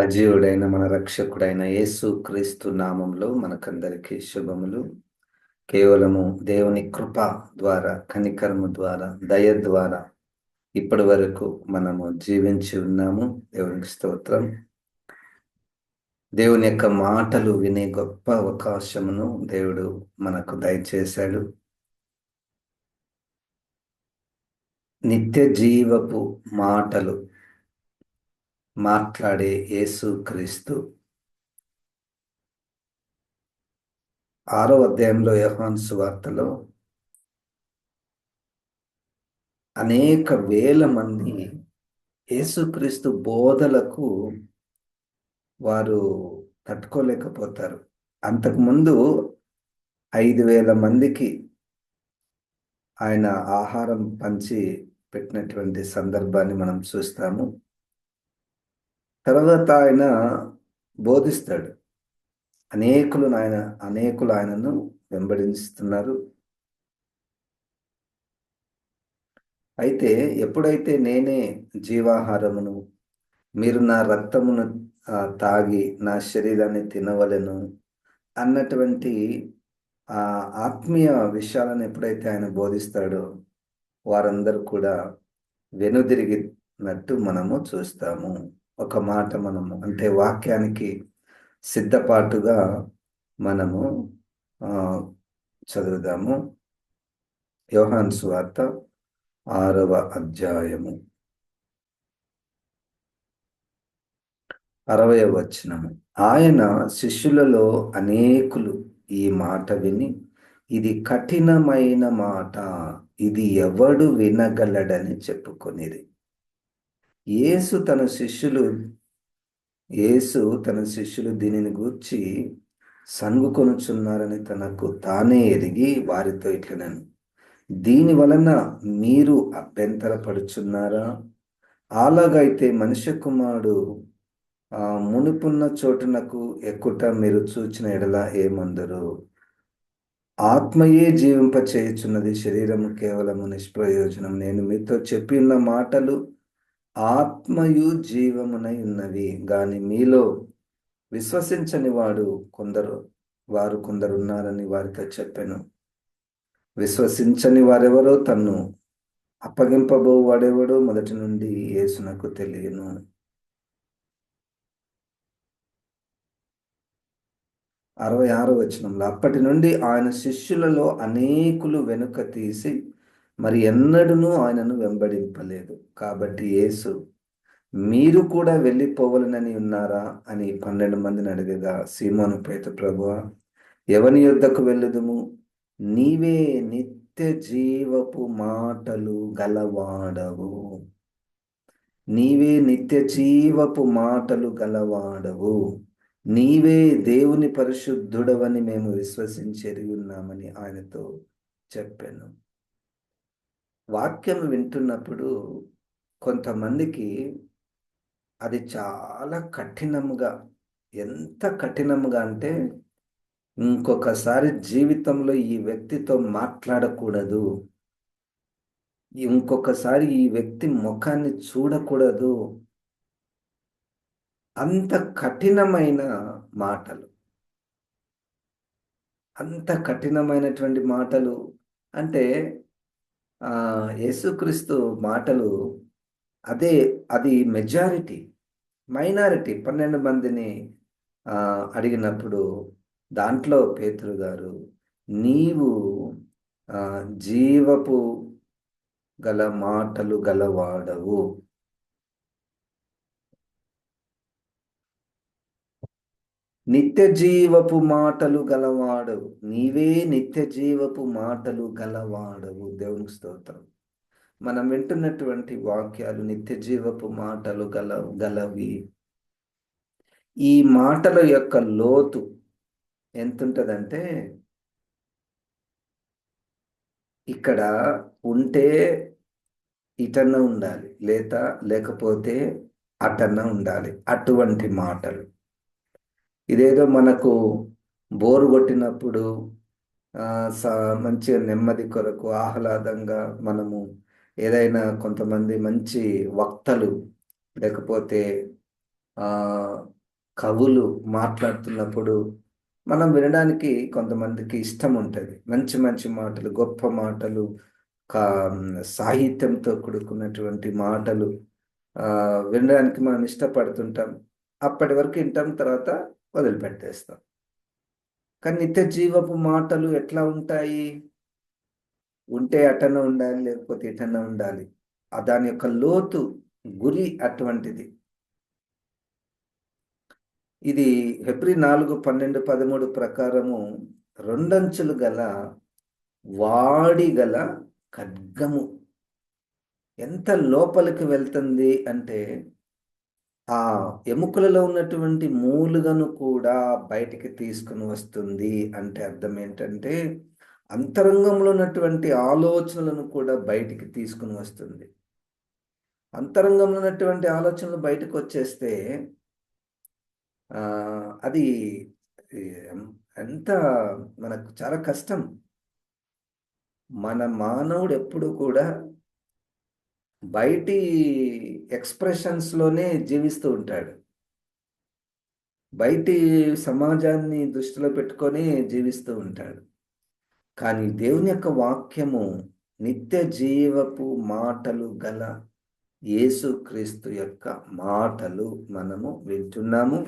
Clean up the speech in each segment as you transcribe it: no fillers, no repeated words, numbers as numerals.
సజీవుడైన మన రక్షకుడైన యేసు క్రీస్తు నామంలో మనకందరికీ శుభములు. కేవలము దేవుని కృప ద్వారా, కనికరము ద్వారా, దయ ద్వారా ఇప్పటి వరకు మనము జీవించి ఉన్నాము. దేవునికి స్తోత్రం. దేవుని యొక్క మాటలు వినే గొప్ప అవకాశమును దేవుడు మనకు దయచేశాడు. నిత్య జీవపు మాటలు మాట్లాడే యేసు క్రీస్తు 6వ అధ్యాయంలో యోహాను సువార్తలో అనేక వేల మంది యేసుక్రీస్తు బోధలకు వారు తట్టుకోలేకపోతారు. అంతకుముందు 5,000 మందికి ఆయన ఆహారం పంచి పెట్టినటువంటి సందర్భాన్ని మనం చూస్తాము. తర్వాత ఆయన బోధిస్తాడు. అనేకులు ఆయనను వెంబడిస్తున్నారు. అయితే ఎప్పుడైతే నేనే జీవాహారమును, మీరు నా రక్తమును తాగి నా శరీరాన్ని తినవలెను అన్నటువంటి ఆత్మీయ విషయాలను ఎప్పుడైతే ఆయన బోధిస్తాడో వారందరూ కూడా వెనుదిరిగినట్టు మనము చూస్తాము. ఒక మాట మనము అంటే వాక్యానికి సిద్ధపాటుగా మనము చదువుదాము. యోహాను సువార్త 6వ అధ్యాయము 60వ వచనము. ఆయన శిష్యులలో అనేకులు ఈ మాట విని, ఇది కఠినమైన మాట, ఇది ఎవడు వినగలడని చెప్పుకొనిది. యేసు తన శిష్యులు దీనిని గూర్చి సణుగుకొనుచున్నారని తనకు తానే ఎరిగి వారితో ఇట్లనెను, దీని వలన మీరు అభ్యంతరపడుచున్నారా? అలాగైతే మనుష్య కుమారుడు మునుపున్న చోటునకు ఎక్కుట మీరు చూచిన ఎడల ఏమందరు? ఆత్మయే జీవింపచేయుచున్నది, శరీరము కేవలము నిష్ప్రయోజనం. నేను మీతో చెప్పి ఉన్న మాటలు ఆత్మయు జీవమునై ఉన్నవి. గాని మీలో విశ్వసించని వారు కొందరున్నారని వారితో చెప్పాను. విశ్వసించని వారెవరో, తన్ను అప్పగింపబో వాడెవడో మొదటి నుండి యేసునకు తెలియను. 66వ వచనంలో, అప్పటి నుండి ఆయన శిష్యులలో అనేకులు వెనుక తీసి మరి ఎన్నడూనూ ఆయనను వెంబడింపలేదు. కాబట్టి యేసు, మీరు కూడా వెళ్ళిపోవలనని ఉన్నారా అని 12 మందిని అడిగగా, సీమోను పేతురు, ప్రభువా, ఎవని యొద్దకు వెళ్ళుదుము? నీవే నిత్య జీవపు మాటలు గలవాడవు. నీవే నిత్య జీవపు మాటలు గలవాడవు. నీవే దేవుని పరిశుద్ధుడవని మేము విశ్వసించి ఎరిగి ఉన్నామని ఆయనతో చెప్పాను. వాక్యం వింటున్నప్పుడు కొంతమందికి అది చాలా కఠినముగా, ఎంత కఠినముగా అంటే ఇంకొకసారి జీవితంలో ఈ వ్యక్తితో మాట్లాడకూడదు, ఇంకొకసారి ఈ వ్యక్తి ముఖాన్ని చూడకూడదు, అంత కఠినమైన మాటలు, అంత కఠినమైనటువంటి మాటలు. అంటే యేసుక్రీస్తు మాటలు అది మెజారిటీ. మైనారిటీ 12 మందిని అడిగినప్పుడు దాంట్లో పేతురు గారు, నీవు జీవపు గల మాటలు గలవాడవు, నిత్య జీవపు మాటలు గలవాడవు, నీవే నిత్య జీవపు మాటలు గలవాడవు. దేవునికి స్తోత్రం. మనం వింటున్నటువంటి వాక్యాలు నిత్య జీవపు మాటలు గలవి. ఈ మాటల యొక్క లోతు ఎంతుంటదంటే, ఇక్కడ ఉంటే ఇటన్న ఉండాలి, లేకపోతే అటన్న ఉండాలి. అటువంటి మాటలు. ఇదేదో మనకు బోరు కొట్టినప్పుడు మంచిగా నెమ్మది కొరకు ఆహ్లాదంగా మనము కొంతమంది మంచి వక్తలు లేకపోతే ఆ కవులు మాట్లాడుతున్నప్పుడు మనం వినడానికి కొంతమందికి ఇష్టం ఉంటుంది. మంచి మంచి మాటలు, గొప్ప మాటలు, కా సాహిత్యంతో కూడుకున్నటువంటి మాటలు ఆ వినడానికి మనం ఇష్టపడుతుంటాం. అప్పటి వరకు వింటాం, తర్వాత వదిలిపెట్టేస్తాం. కానీ నిత్య జీవపు మాటలు ఎట్లా ఉంటాయి? ఉంటే అటన్న ఉండాలి, లేకపోతే ఇటన్న ఉండాలి. దాని యొక్క లోతు, గురి అటువంటిది. ఇది హెబ్రీ 4:12-13 ప్రకారము రెండంచులు గల వాడి గల ఖడ్గము. ఎంత లోపలికి వెళ్తుంది అంటే ఆ ఎముకలలో ఉన్నటువంటి మూలుగను కూడా బయటికి తీసుకుని వస్తుంది. అంటే అర్థం ఏంటంటే అంతరంగంలో ఉన్నటువంటి ఆలోచనలను కూడా బయటికి తీసుకుని వస్తుంది. అంతరంగంలో ఉన్నటువంటి ఆలోచనలు బయటకు వచ్చేస్తే అది ఎంత మనకు చాలా కష్టం. మన మానవుడు ఎప్పుడు కూడా బయటి ఎక్స్ప్రెషన్స్లోనే జీవిస్తూ ఉంటాడు. బయటి సమాజాన్ని దృష్టిలో పెట్టుకొని జీవిస్తూ ఉంటాడు. కానీ దేవుని యొక్క వాక్యము నిత్య జీవపు మాటలు గల యేసుక్రీస్తు యొక్క మాటలు మనము వింటున్నాము.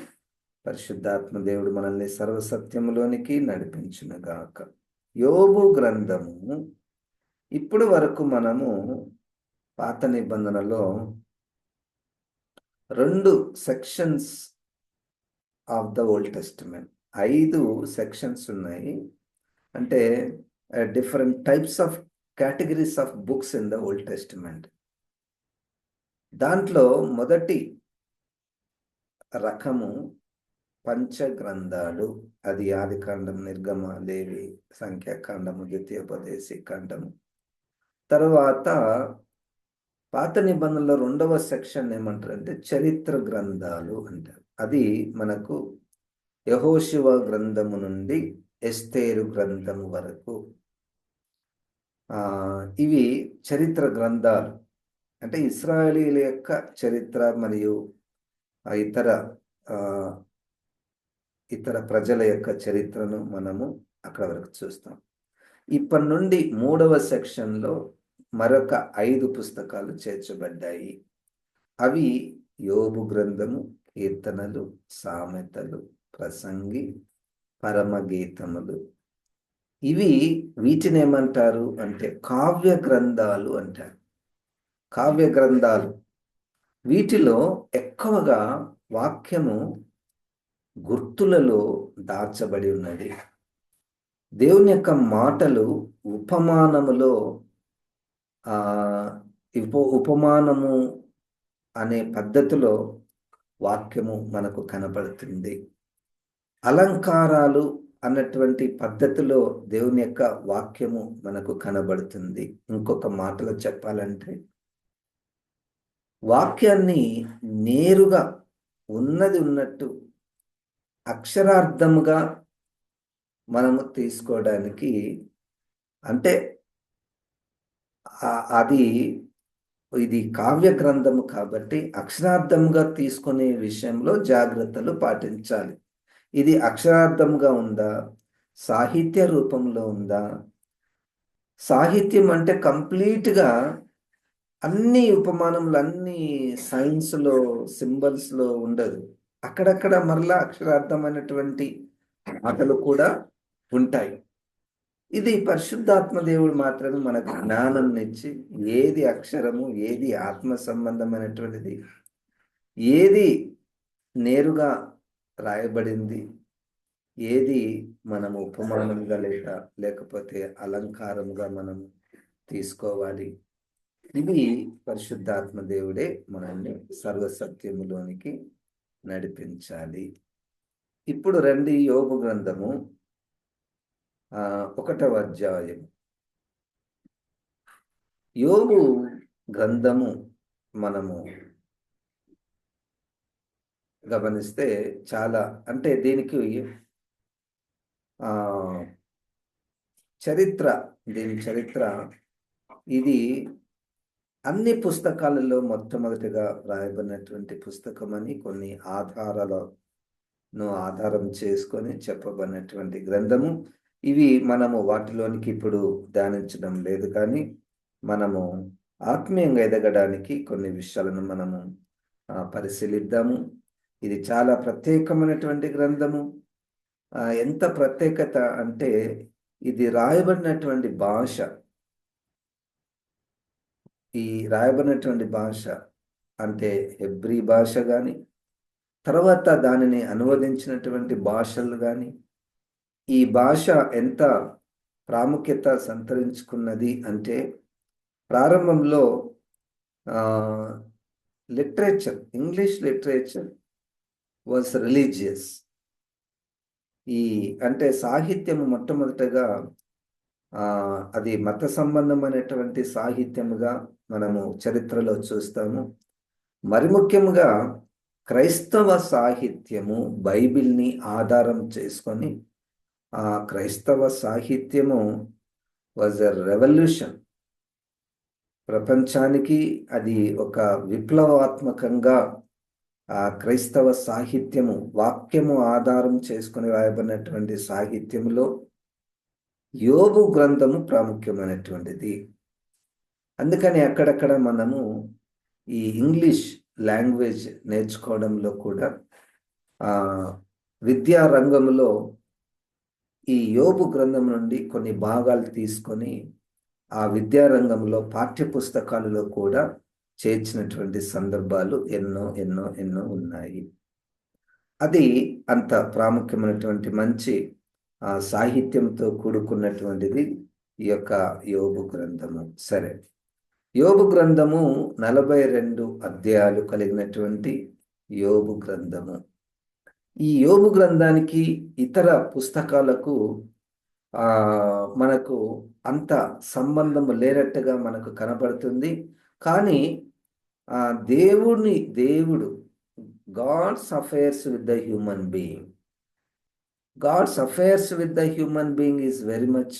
పరిశుద్ధాత్మ దేవుడు మనల్ని సర్వసత్యములోనికి నడిపించునుగాక. యోబు గ్రంథము ఇప్పుడు వరకు మనము పాత నిబంధనలో 2 sections of the old testament, 5 sections ఉన్నాయి. అంటే different types of categories of books in the old testament. దాంట్లో మొదటి రకము పంచగ్రంథాలు. అది ఆదికాండం, నిర్గమ, లేవి, సంఖ్యాకాండము, ద్వితీయోపదేశి కాండము. తర్వాత పాత నిబంధనలో 2వ సెక్షన్ ఏమంటారంటే చరిత్ర గ్రంథాలు అంటారు. అది మనకు యెహోషువ గ్రంథము నుండి ఎస్తేరు గ్రంథము వరకు ఇవి చరిత్ర గ్రంథాలు. అంటే ఇశ్రాయేలీల యొక్క చరిత్ర మరియు ఇతర ఇతర ప్రజల యొక్క చరిత్రను మనము అక్కడ వరకు చూస్తాం. ఇప్పటి నుండి 3వ సెక్షన్లో మరొక 5 పుస్తకాలు చేర్చబడ్డాయి. అవి యోబు గ్రంథము, కీర్తనలు, సామెతలు, ప్రసంగి, పరమగీతములు. వీటిని ఏమంటారు అంటే కావ్య గ్రంథాలు అంటారు. కావ్య గ్రంథాలు. వీటిలో ఎక్కువగా వాక్యము గుర్తులలో దాచబడి ఉన్నది. దేవుని యొక్క మాటలు ఉపమానములో ఉపమానము అనే పద్ధతిలో వాక్యము మనకు కనబడుతుంది. అలంకారాలు అన్నటువంటి పద్ధతిలో దేవుని యొక్క వాక్యము మనకు కనబడుతుంది. ఇంకొక మాటలో చెప్పాలంటే వాక్యాన్ని నేరుగా ఉన్నది ఉన్నట్టు అక్షరార్థముగా మనము తీసుకోవడానికి, అంటే ఇది కావ్య గ్రంథము కాబట్టి అక్షరార్థంగా తీసుకునే విషయంలో జాగ్రత్తలు పాటించాలి. ఇది అక్షరార్థంగా ఉందా, సాహిత్య రూపంలో ఉందా? సాహిత్యం అంటే కంప్లీట్గా అన్ని ఉపమానములు, అన్ని సైన్స్లో, సింబల్స్లో ఉండదు. అక్కడక్కడ మరలా అక్షరార్థమైనటువంటి మాటలు కూడా ఉంటాయి. ఇది పరిశుద్ధాత్మ దేవుడు మాత్రమే మనకు జ్ఞానం ఇచ్చి ఏది అక్షరము, ఏది ఆత్మ సంబంధమైనటువంటిది, ఏది నేరుగా రాయబడింది, ఏది మనం ఉపమానంగా లేకపోతే అలంకారంగా మనం తీసుకోవాలి. ఇది పరిశుద్ధాత్మ దేవుడే మనల్ని సర్వసత్యములోనికి నడిపించాలి. ఇప్పుడు రండి, యోబు గ్రంథము 1వ అధ్యాయం. యోబు గ్రంథము మనము గమనిస్తే చాలా, అంటే దీనికి దీని చరిత్ర ఇది అన్ని పుస్తకాలలో మొట్టమొదటిగా రాయబడినటువంటి పుస్తకం అని కొన్ని ఆధారాలను ఆధారం చేసుకొని చెప్పబడినటువంటి గ్రంథము. ఇవి మనము వాటిలోనికి ఇప్పుడు ధ్యానించడం లేదు, కానీ మనము ఆత్మీయంగా ఎదగడానికి కొన్ని విషయాలను మనము పరిశీలిద్దాము. ఇది చాలా ప్రత్యేకమైనటువంటి గ్రంథము. ఎంత ప్రత్యేకత అంటే ఇది రాయబడినటువంటి భాష, ఈ రాయబడినటువంటి భాష అంటే హెబ్రీ భాష కానీ, తర్వాత దానిని అనువదించినటువంటి భాషలు కానీ, ఈ భాష ఎంత ప్రాముఖ్యత సంతరించుకున్నది అంటే ప్రారంభంలో literature, English literature was religious. అంటే సాహిత్యము మొట్టమొదటగా అది మత సంబంధమైనటువంటి సాహిత్యముగా మనము చరిత్రలో చూస్తాము. మరి ముఖ్యంగా క్రైస్తవ సాహిత్యము బైబిల్ని ఆధారం చేసుకొని, ఆ క్రైస్తవ సాహిత్యము వాజ్ ఎ రెవల్యూషన్. ప్రపంచానికి అది ఒక విప్లవాత్మకంగా ఆ క్రైస్తవ సాహిత్యము, వాక్యము ఆధారం చేసుకుని రాయబడినటువంటి సాహిత్యములో యోబు గ్రంథము ప్రాముఖ్యమైనటువంటిది. అందుకని అక్కడక్కడ మనము ఈ ఇంగ్లీష్ లాంగ్వేజ్ నేర్చుకోవడంలో కూడా విద్యా రంగంలో ఈ యోబు గ్రంథం నుండి కొన్ని భాగాలు తీసుకొని ఆ విద్యారంగంలో పాఠ్య పుస్తకాలలో కూడా చేర్చినటువంటి సందర్భాలు ఎన్నో ఎన్నో ఎన్నో ఉన్నాయి. అది అంత ప్రాముఖ్యమైనటువంటి మంచి సాహిత్యంతో కూడుకున్నటువంటిది ఈ యొక్క యోబు గ్రంథము. సరే, యోబు గ్రంథము 42 అధ్యాయాలు కలిగినటువంటి యోబు గ్రంథము. ఈ యోబు గ్రంథానికి ఇతర పుస్తకాలకు మనకు అంత సంబంధం లేనట్టుగా మనకు కనబడుతుంది. కానీ దేవుడు gods affairs with the human being, gods affairs with the human being is very much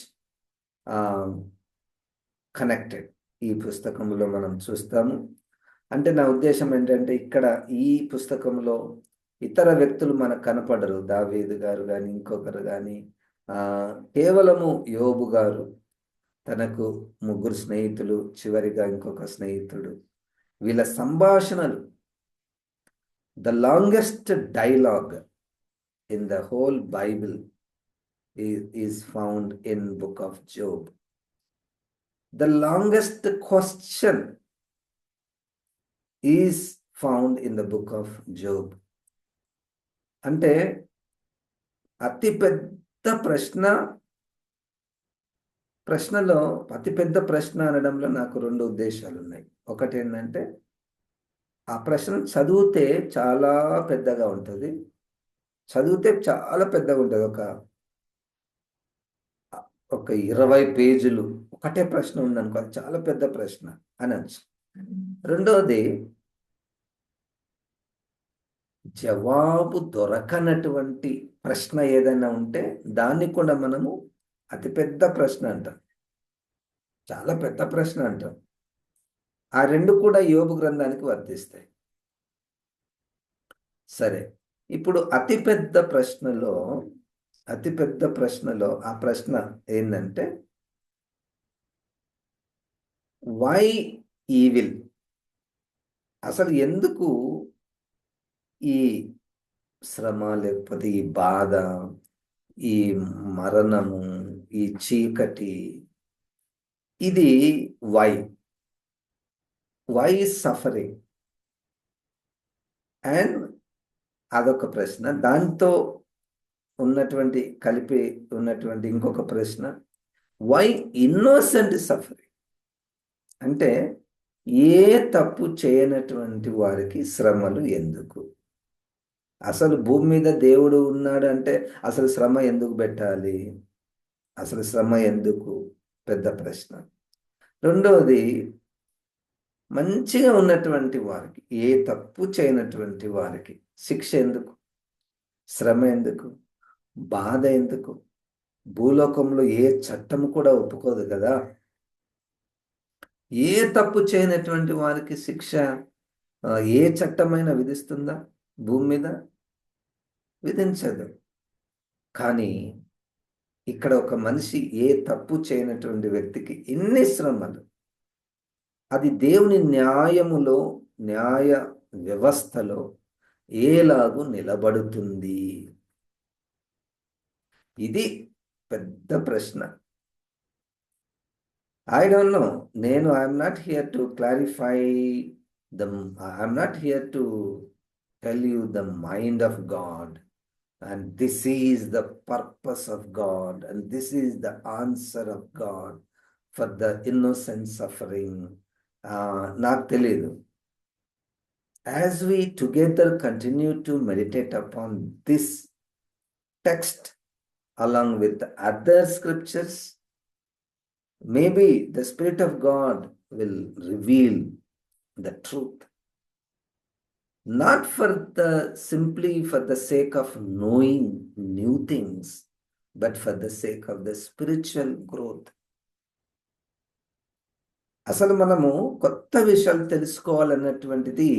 connected. ఈ పుస్తకంలో మనం చూస్తాము. అంటే నా ఉద్దేశం ఏంటంటే ఇక్కడ ఈ పుస్తకంలో ఇతర వ్యక్తులు మనకు కనపడరు. దావీదు గారు కానీ ఇంకొకరు కానీ, కేవలము యోబు గారు, తనకు 3 స్నేహితులు, చివరిగా ఇంకొక స్నేహితుడు, వీళ్ళ సంభాషణలు. The longest dialogue in the whole Bible is found in book of Job. The longest question is found in the book of Job. అంటే అతి పెద్ద ప్రశ్నలో అతిపెద్ద ప్రశ్న అనడంలో నాకు 2 ఉద్దేశాలు ఉన్నాయి. ఒకటి ఏంటంటే ఆ ప్రశ్న చదివితే చాలా పెద్దగా ఉంటుంది, ఒక 20 పేజీలు ఒకటే ప్రశ్న ఉందనుకో, అది చాలా పెద్ద ప్రశ్న అనొచ్చు. రెండవది, జవాబు దొరకనటువంటి ప్రశ్న ఏదైనా ఉంటే దాన్ని కూడా మనము అతిపెద్ద ప్రశ్న అంటాం, చాలా పెద్ద ప్రశ్న అంటాం. ఆ 2 కూడా యోబు గ్రంథానికి వర్తిస్తాయి. సరే, ఇప్పుడు అతిపెద్ద ప్రశ్నలో ఆ ప్రశ్న ఏంటంటే, వై ఈవిల్? అసలు ఎందుకు ఈ శ్రమ, లేకపోతే ఈ బాధ, ఈ మరణము, ఈ చీకటి, ఇది వై సఫరింగ్? అండ్ అదొక ప్రశ్న. దాంతో కలిపి ఉన్నటువంటి ఇంకొక ప్రశ్న, వై ఇన్నోసెంట్ సఫరింగ్? అంటే ఏ తప్పు చేయనటువంటి వారికి శ్రమలు ఎందుకు? అసలు భూమి మీద దేవుడు ఉన్నాడు అంటే అసలు శ్రమ ఎందుకు పెట్టాలి? అసలు శ్రమ ఎందుకు? పెద్ద ప్రశ్న. రెండవది, మంచిగా ఉన్నటువంటి వారికి, ఏ తప్పు చేయనటువంటి వారికి శిక్ష ఎందుకు? శ్రమ ఎందుకు? బాధ ఎందుకు? భూలోకంలో ఏ చట్టము కూడా ఒప్పుకోదు కదా. ఏ తప్పు చేయనటువంటి వారికి శిక్ష ఏ చట్టమైన విధిస్తుందా భూమి మీద? విధించదు. కానీ ఇక్కడ ఒక మనిషి ఏ తప్పు చేయనటువంటి వ్యక్తికి ఎన్ని శ్రమలు, అది దేవుని న్యాయములో, న్యాయ వ్యవస్థలో ఏలాగు నిలబడుతుంది? ఇది పెద్ద ప్రశ్న. I don't know. I'm not here to clarify I'm not here to tell you the mind of God, and this is the purpose of God, and this is the answer of God for the innocent suffering. నాకు తెలియదు. As we together continue to meditate upon this text along with other scriptures, maybe the Spirit of God will reveal the truth. Not simply for the sake of knowing new things, but for the sake of the spiritual growth. అసలు మనము కొత్త విషయాలు తెలుసుకోవాలన్నటువంటిది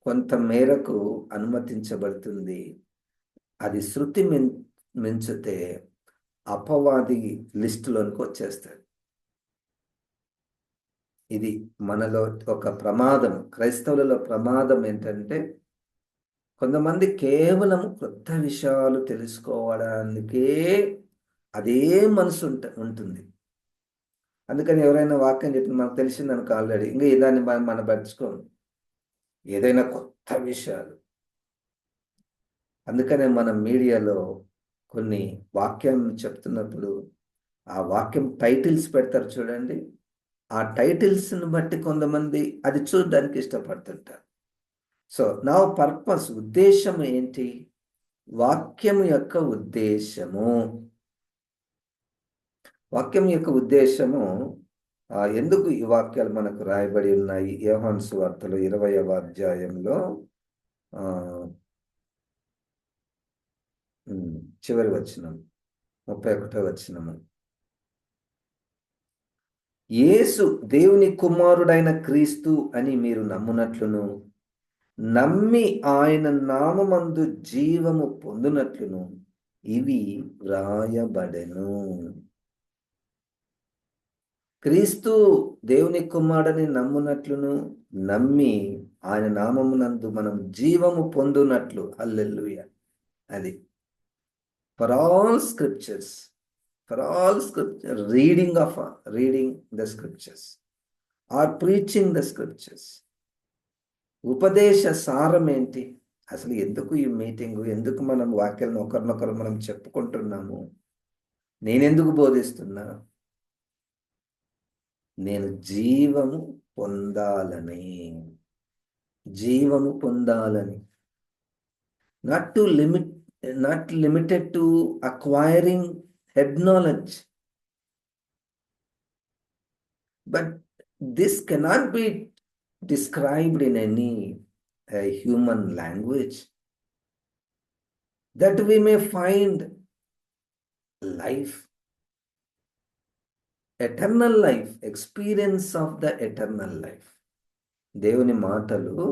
కొంత మేరకు అనుమతించబడుతుంది. అది శృతి మించితే అపవాది లిస్టులోనికి వచ్చేస్తాడు. ఇది మనలో ఒక ప్రమాదం, క్రైస్తవులలో ప్రమాదం ఏంటంటే, కొంతమంది కేవలం కొత్త విషయాలు తెలుసుకోవడానికే అదే మనసు ఉంటుంది. అందుకని ఎవరైనా వాక్యం చెప్పి మనకు తెలిసిందనుకో ఆల్రెడీ, ఇంకా దాన్ని మనం పట్టించుకోము, ఏదైనా కొత్త విషయాలు. అందుకనే మనం మీడియాలో కొన్ని వాక్యం చెప్తున్నప్పుడు ఆ వాక్యం టైటిల్స్ పెడతారు చూడండి. ఆ టైటిల్స్ని బట్టి కొంతమంది అది చూడడానికి ఇష్టపడుతుంటారు. సో నా పర్పస్, ఉద్దేశం ఏంటి? వాక్యం యొక్క ఉద్దేశము, ఎందుకు ఈ వాక్యాలు మనకు రాయబడి ఉన్నాయి? యోహాను సువార్తలో 20వ అధ్యాయంలో చివరి వచనం, 31వ వచనము. యేసు దేవుని కుమారుడైన క్రీస్తు అని మీరు నమ్మునట్లును, నమ్మి ఆయన నామమందు జీవము పొందునట్లును ఇవి వ్రాయబడెను. క్రీస్తు దేవుని కుమారుడని నమ్మునట్లును, నమ్మి ఆయన నామమునందు మనం జీవము పొందునట్లు. హల్లెలూయా. అది for all scriptures, reading the scriptures or preaching the scriptures. ఉపదేశ సారం ఏంటి? అసలు ఎందుకు ఈ మీటింగు? ఎందుకు మనం వాక్యాలను ఒకరినొకరు మనం చెప్పుకుంటున్నాము? నేనెందుకు బోధిస్తున్నా? నేను జీవము పొందాలని. not limited to acquiring head knowledge, but this cannot be described in any human language, that we may find life, eternal life, experience of the eternal life. దేవుని మాటలు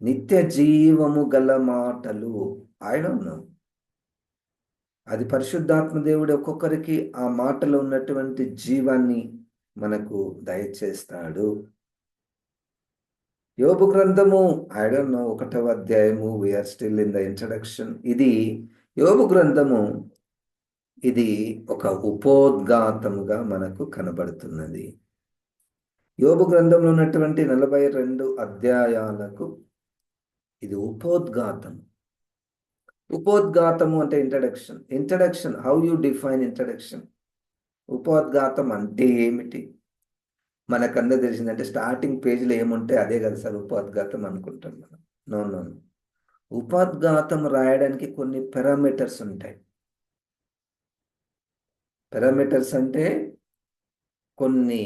నిత్య జీవము గల మాటలు. ఐ డోంట్ నో, అది పరిశుద్ధాత్మ దేవుడు ఒక్కొక్కరికి ఆ మాటలో ఉన్నటువంటి జీవాన్ని మనకు దయచేస్తాడు. యోబు గ్రంథము, ఐ డోంట్ నో, 1వ అధ్యాయము, we are still in the introduction. ఇది యోబు గ్రంథము, ఇది ఒక ఉపోద్ఘాతముగా మనకు కనబడుతున్నది. యోబు గ్రంథంలో ఉన్నటువంటి 42 అధ్యాయాలకు ఇది ఉపోద్ఘాతం. ఉపోద్ఘాతము అంటే introduction. How you define introduction? ఉపోద్ఘాతం అంటే ఏమిటి? మనకందరూ తెలిసిందంటే స్టార్టింగ్ పేజీలో ఏముంటే అదే కదా సార్ ఉపోద్ఘాతం అనుకుంటాం మనం. నో. ఉపోద్ఘాతం రాయడానికి కొన్ని పారామీటర్స్ ఉంటాయి. పారామీటర్స్ అంటే కొన్ని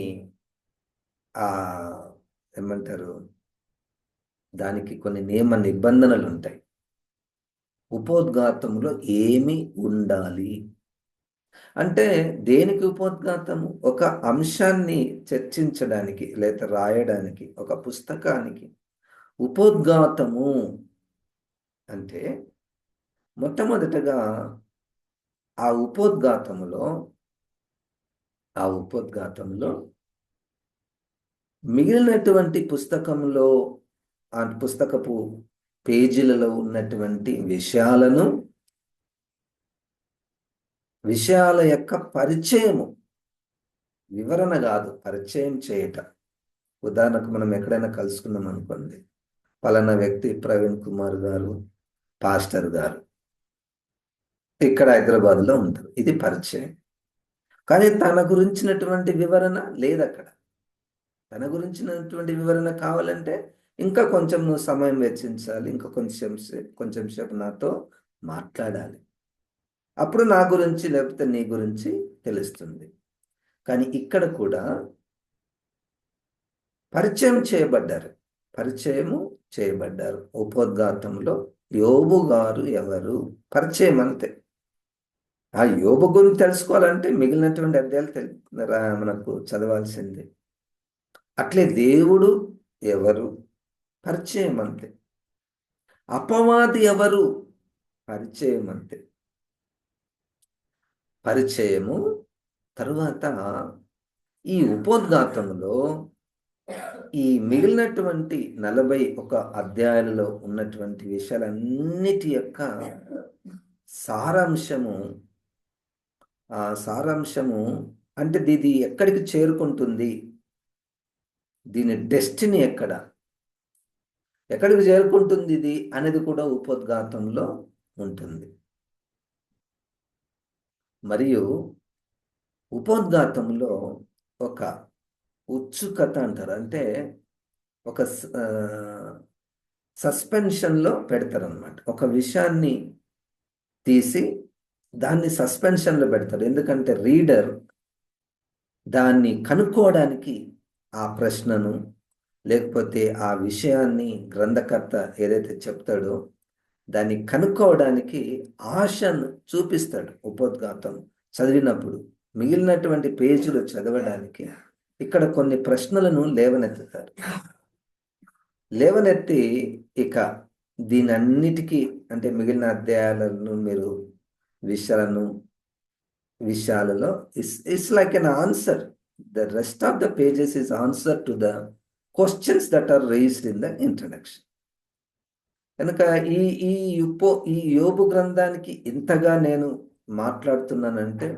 ఏమంటారు, దానికి కొన్ని నియమ నిబంధనలు ఉంటాయి. ఉపోద్ఘాతంలో ఏమి ఉండాలి? అంటే దేనికి ఉపోద్ఘాతము? ఒక అంశాన్ని చర్చించడానికి లేదా రాయడానికి, ఒక పుస్తకానికి ఉపోద్ఘాతము అంటే మొట్టమొదటగా ఆ ఉపోద్ఘాతములో ఆ ఉపోద్ఘాతంలో మిగిలినటువంటి పుస్తకంలో ఆ పుస్తకపు పేజీలలో ఉన్నటువంటి విషయాల యొక్క పరిచయము, వివరణ కాదు, పరిచయం చేయట. ఉదాహరణకు మనం ఎక్కడైనా కలుసుకున్నాం అనుకోండి, పలానా వ్యక్తి ప్రవీణ్ కుమార్ గారు పాస్టర్ గారు ఇక్కడ హైదరాబాద్లో ఉంటారు, ఇది పరిచయం. కానీ తన గురించినటువంటి వివరణ లేదు అక్కడ. తన గురించినటువంటి వివరణ కావాలంటే ఇంకా కొంచెం నువ్వు సమయం వెచ్చించాలి, ఇంకా కొంచెం సేపు నాతో మాట్లాడాలి, అప్పుడు నా గురించి లేకపోతే నీ గురించి తెలుస్తుంది. కానీ ఇక్కడ కూడా పరిచయము చేయబడ్డారు. ఉపోద్ఘాతంలో యోబు గారు ఎవరు, పరిచయం అంతే. ఆ యోబు గురించి తెలుసుకోవాలంటే మిగిలినటువంటి అధ్యాయాలు మనకు చదవాల్సిందే. అట్లే దేవుడు ఎవరు, పరిచయం అంతే. అపవాది ఎవరు, పరిచయం అంతే. పరిచయము తరువాత ఈ ఉపోద్ఘాతంలో ఈ మిగిలినటువంటి 41 అధ్యాయాలలో ఉన్నటువంటి విషయాలన్నిటి యొక్క సారాంశము అంటే ఇది ఎక్కడికి చేరుకుంటుంది, దీని డెస్టినీ ఎక్కడికి చేరుకుంటుంది ఇది అనేది కూడా ఉపోద్ఘాతంలో ఉంటుంది. మరియు ఉపోద్ఘాతంలో ఒక ఉత్సుకత అంటారు, అంటే ఒక సస్పెన్షన్లో పెడతారనమాట. ఒక విషయాన్ని తీసి దాన్ని సస్పెన్షన్లో పెడతారు, ఎందుకంటే రీడర్ దాన్ని కనుక్కోవడానికి ఆ ప్రశ్నను లేకపోతే ఆ విషయాన్ని గ్రంథకర్త ఏదైతే చెప్తాడో దాన్ని కనుక్కోవడానికి ఆశను చూపిస్తాడు. ఉపోద్ఘాతం చదివినప్పుడు మిగిలినటువంటి పేజీలు చదవడానికి ఇక్కడ కొన్ని ప్రశ్నలను లేవనెత్తి ఇక దీనన్నిటికీ అంటే మిగిలిన అధ్యాయాలను మీరు విషయాలలో it's like an answer. The rest of the pages is answer to the questions that are raised in the introduction. కనుక ఈ యోబు గ్రంథానికి ఇంతగా నేను మాట్లాడుతున్నానంటే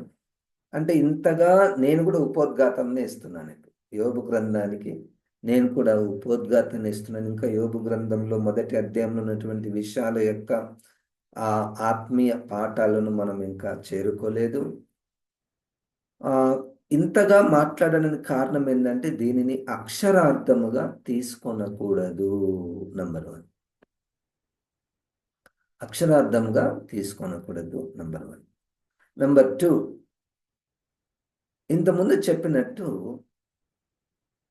ఇంతగా నేను కూడా ఉపోద్ఘాతాన్ని ఇస్తున్నాను. యోబు గ్రంథానికి నేను కూడా ఉపోద్ఘాతాన్ని ఇస్తున్నాను. ఇంకా యోబు గ్రంథంలో మొదటి అధ్యాయంలో ఉన్నటువంటి విషయాల యొక్క ఆత్మీయ పాఠాలను మనం ఇంకా చేరుకోలేదు. ఇంతగా మాట్లాడడానికి కారణం ఏంటంటే దీనిని అక్షరార్థముగా తీసుకొనకూడదు. నంబర్ 1, అక్షరార్థంగా తీసుకొనకూడదు. నంబర్ 1. నంబర్ 2, ఇంతకుముందు చెప్పినట్టు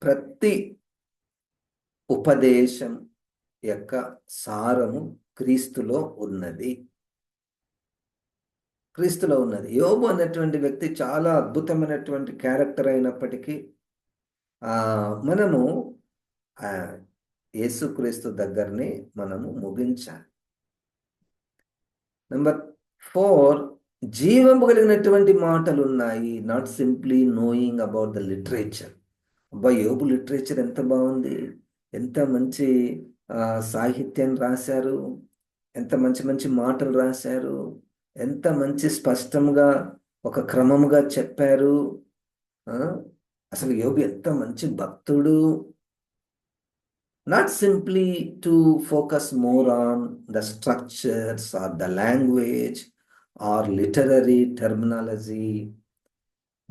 ప్రతి ఉపదేశం యొక్క సారము క్రీస్తులో ఉన్నది. యోబు అనేటువంటి వ్యక్తి చాలా అద్భుతమైనటువంటి క్యారెక్టర్ అయినప్పటికీ మనము యేసుక్రీస్తు దగ్గరనే మనము ముగించాలి. నంబర్ 4, జీవము కలిగినటువంటి మాటలు ఉన్నాయి. Not simply knowing about the literature. యోబు లిటరేచర్ ఎంత బాగుంది, ఎంత మంచి సాహిత్యాన్ని రాశారు, ఎంత మంచి మంచి మాటలు రాశారు, ఎంత మంచి స్పష్టంగా ఒక క్రమముగా చెప్పారు. అసలు యోబు ఎంత మంచి భక్తుడు. Not simply to focus more on the structures or the language or literary terminology,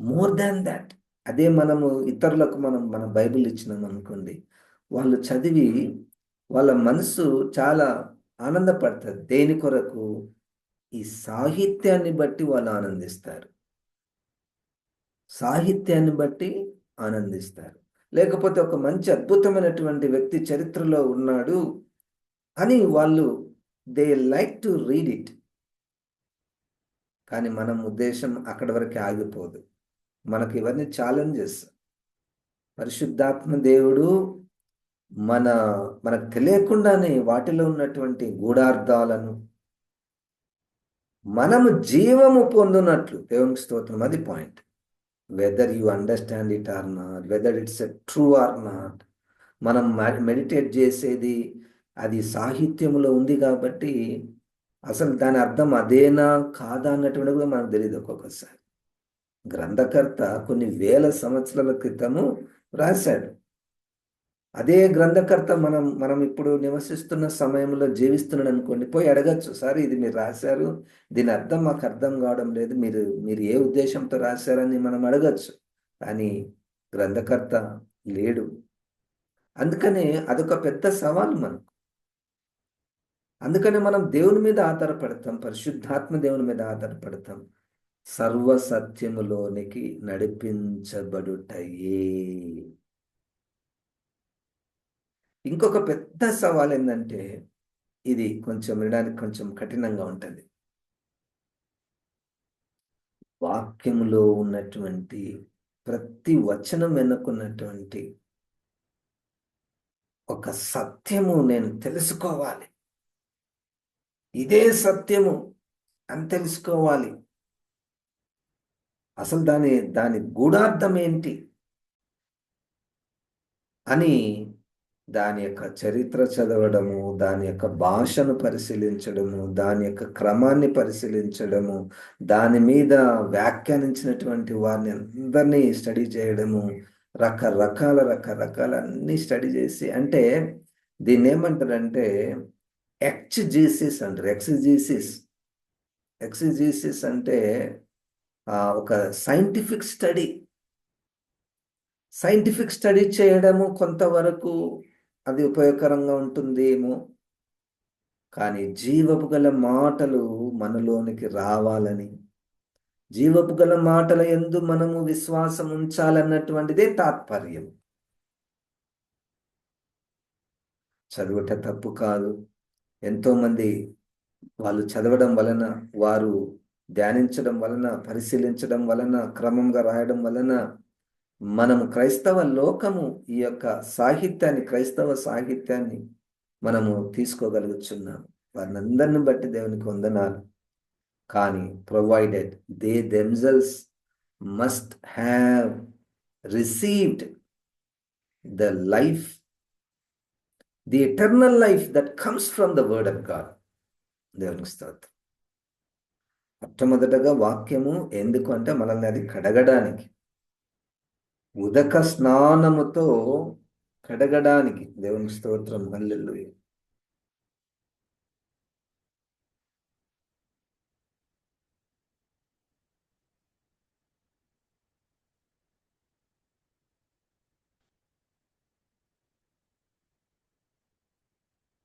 more than that. అదే మనము ఇతరులకు మన బైబిల్ ఇచ్చినాం అనుకోండి, వాళ్ళు చదివి వాళ్ళ మనసు చాలా ఆనందపడుతుంది. దేని కొరకు? ఈ సాహిత్యాన్ని బట్టి వాళ్ళు ఆనందిస్తారు. లేకపోతే ఒక మంచి అద్భుతమైనటువంటి వ్యక్తి చరిత్రలో ఉన్నాడు అని వాళ్ళు they like to read it. కానీ మనం ఉద్దేశం అక్కడి వరకే ఆగిపోదు. మనకి ఇవన్నీ ఛాలెంజెస్. పరిశుద్ధాత్మ దేవుడు మన మనకు తెలియకుండానే వాటిలో ఉన్నటువంటి గూఢార్థాలను మనము జీవము పొందునట్లు, దేవునికి స్తోత్రం, అది point. Whether you understand it or not, whether it's a true or not, మనం మెడిటేట్ చేసేది అది సాహిత్యంలో ఉంది కాబట్టి అసలు దాని అర్థం అదేనా కాదా అన్నటువంటి కూడా మనకు తెలియదు ఒక్కొక్కసారి. గ్రంథకర్త కొన్ని వేల సంవత్సరాల క్రితము రాశాడు. అదే గ్రంథకర్త మనం ఇప్పుడు నివసిస్తున్న సమయంలో జీవిస్తున్నాడు అనుకోండి, పోయి అడగచ్చు, సార్ ఇది మీరు రాశారు, దీని అర్థం మాకు అర్థం కావడం లేదు, మీరు మీరు ఏ ఉద్దేశంతో రాశారని మనం అడగచ్చు. కానీ గ్రంథకర్త లేడు. అందుకనే అదొక పెద్ద సవాల్ మనకు. అందుకని మనం దేవుని మీద ఆధారపడతాం, పరిశుద్ధాత్మ దేవుని మీద ఆధారపడతాం. సర్వసత్యములోనికి నడిపించబడుటయే. ఇంకొక పెద్ద సవాల్ ఏంటంటే, ఇది కొంచెం వినడానికి కొంచెం కఠినంగా ఉంటుంది. వాక్యములో ఉన్నటువంటి ప్రతి వచనం వెనుకున్నటువంటి ఒక సత్యము నేను తెలుసుకోవాలి, ఇదే సత్యము అని తెలుసుకోవాలి. అసలు దాని గూఢార్థం ఏంటి అని దాని యొక్క చరిత్ర చదవడము, దాని యొక్క భాషను పరిశీలించడము, దాని యొక్క క్రమాన్ని పరిశీలించడము, దాని మీద వ్యాఖ్యానించినటువంటి వారిని అందరినీ స్టడీ చేయడము, రకరకాల అన్ని స్టడీ చేసి, అంటే దీన్ని ఏమంటారంటే ఎక్సిజీసిస్ అంటారు. ఎక్సిజీసిస్ అంటే ఒక సైంటిఫిక్ స్టడీ చేయడము కొంతవరకు అది ఉపయోగకరంగా ఉంటుందేమో, కానీ జీవపు గల మాటలు మనలోనికి రావాలని, జీవపు గల మాటల యందు మనము విశ్వాసం ఉంచాలన్నటువంటిదే తాత్పర్యం. చదువుట తప్పు కాదు. ఎంతోమంది వాళ్ళు చదవడం వలన, వారు ధ్యానించడం వలన, పరిశీలించడం వలన, క్రమంగా రాయడం వలన మనము క్రైస్తవ లోకము ఈ యొక్క సాహిత్యాన్ని, క్రైస్తవ సాహిత్యాన్ని మనము తీసుకోగలుగుతున్నాము. వారిని అందరిని బట్టి దేవునికి వందనాలు. కానీ provided they themselves must have received the life, the eternal life that comes from the word of God. దేవునికి స్తోత్రం. మొట్టమొదటగా వాక్యము ఎందుకు అంటే మనల్ని అది కడగడానికి, ఉదక స్నానముతో కడగడానికి. దేవునికి స్తోత్రం, హల్లెలూయా.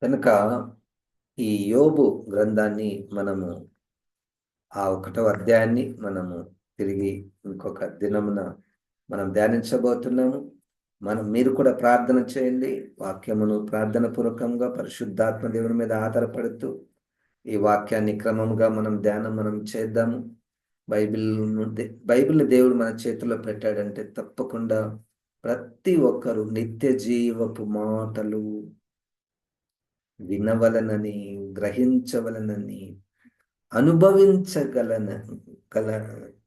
కనుక ఈ యోబు గ్రంథాన్ని మనము, ఆ 1వ అధ్యాయాన్ని మనము తిరిగి ఇంకొక దినమున మనం ధ్యానించబోతున్నాము. మీరు కూడా ప్రార్థన చేయండి. వాక్యమును ప్రార్థన పూర్వకంగా పరిశుద్ధాత్మ దేవుని మీద ఆధారపడుతూ ఈ వాక్యాన్ని క్రమంగా మనం చేద్దాము. బైబిల్ని దేవుడు మన చేతిలో పెట్టాడంటే తప్పకుండా ప్రతి ఒక్కరూ నిత్య జీవపు మాటలు వినవలనని, గ్రహించవలనని,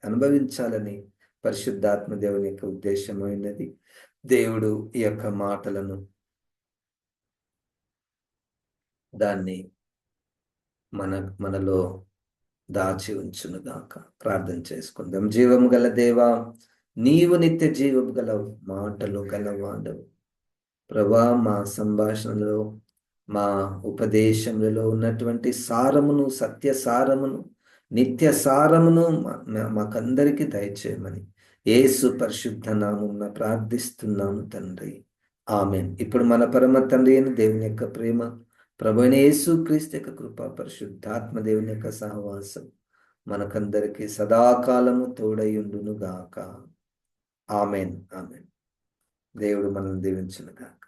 అనుభవించాలని పరిశుద్ధాత్మ దేవుని యొక్క ఉద్దేశమైనది. దేవుడు ఈ యొక్క మాటలను దాన్ని మనలో దాచి ఉంచునుగాక. ప్రార్థన చేసుకుందాం. జీవము గల దేవా, నీవు నిత్య జీవము గల మాటలు గలవాడవు ప్రభా. మా సంభాషణలో, మా ఉపదేశములలో ఉన్నటువంటి సారమును, సత్య సారమును, నిత్య సారమును మాకందరికీ దయచేయమని యేసు పరిశుద్ధ నామమున ప్రార్థిస్తున్నాము తండ్రి, ఆమేన్. ఇప్పుడు మన పరమ తండ్రి అయిన దేవుని యొక్క ప్రేమ, ప్రభువైన యేసు క్రీస్తు యొక్క కృప, పరిశుద్ధాత్మ దేవుని యొక్క సహవాసం మనకందరికీ సదాకాలము తోడయుండును గాక. ఆమేన్. దేవుడు మనల్ని దీవించును గాక.